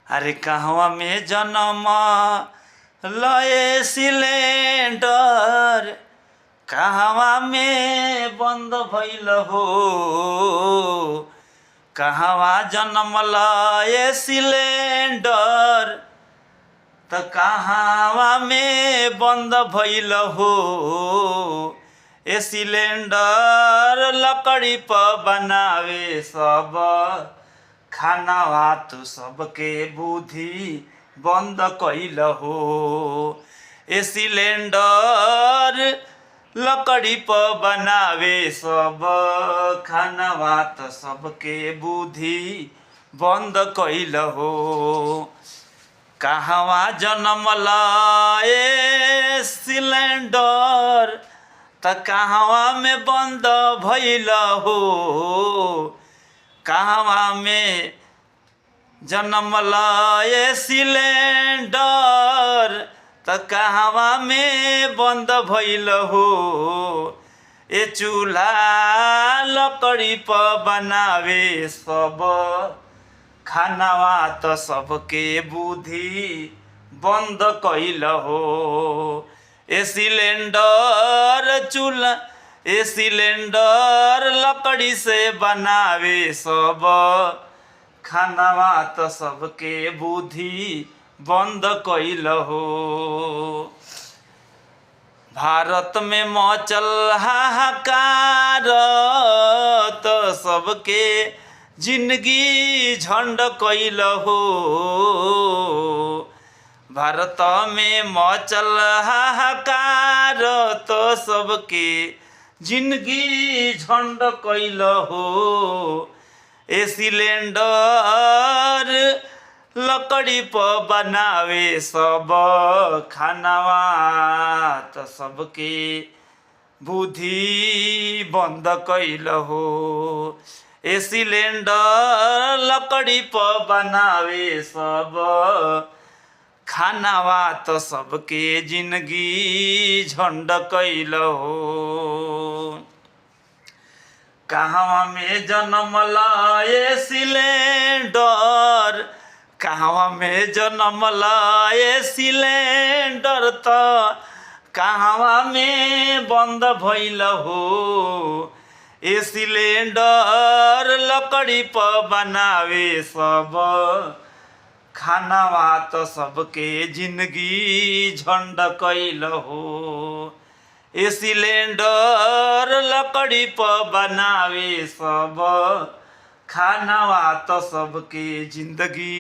अरे कहवा में जन्म लए सिलेंडर, कहवा में बंद भइल हो। कहवा जन्म लए सिलेंडर त कहवा में बंद भइल हो। ए सिलेंडर लकड़ी पर बनावे सब खानावा तो सबके बुद्धि बंद कइल हो। ए सिलेंडर लकड़ी पर बनावे सब खानावा तो सबके बुद्धि बंद कइल हो। कहवा जन्म लए सिलेंडर त कहवा में बंद भइल हो। कहवा में जन्म लए सिलेंडर त कहवा में बंद भइल हो। ए चूल्हा लकड़ी पर बनावे सब खानावा त सबके बुद्धि बंद कइल हो। ए सिलेंडर चूल्हा ए सिलेंडर लकड़ी से बनावे सब खानावा त सबके बुद्धि बंद कइल हो। भारत में मचल हाहाकार त सबके जिंदगी झंड कइल हो। भारत में मचल हाहाकार तो सबके जिंदगी झंड कइल हो। ए सिलेंडर लकड़ी पर बनावे सब खानावा त सबके बुद्धि बंद कइल हो। ए सिलेंडर लकड़ी पर बनावे सब खानावा तो सबके जिंदगी झंड कइल हो। कहवा में जन्म लए सिलेंडर, कहवा में जन्म लए सिलेंडर त कहवा में बंद भइल हो। ए सिलेंडर लकड़ी पर बनावे सब खानावा तो सबके जिंदगी झंड कइल हो। ए सिलेंडर लकड़ी पर बनावे सब खानावा तो सबके जिंदगी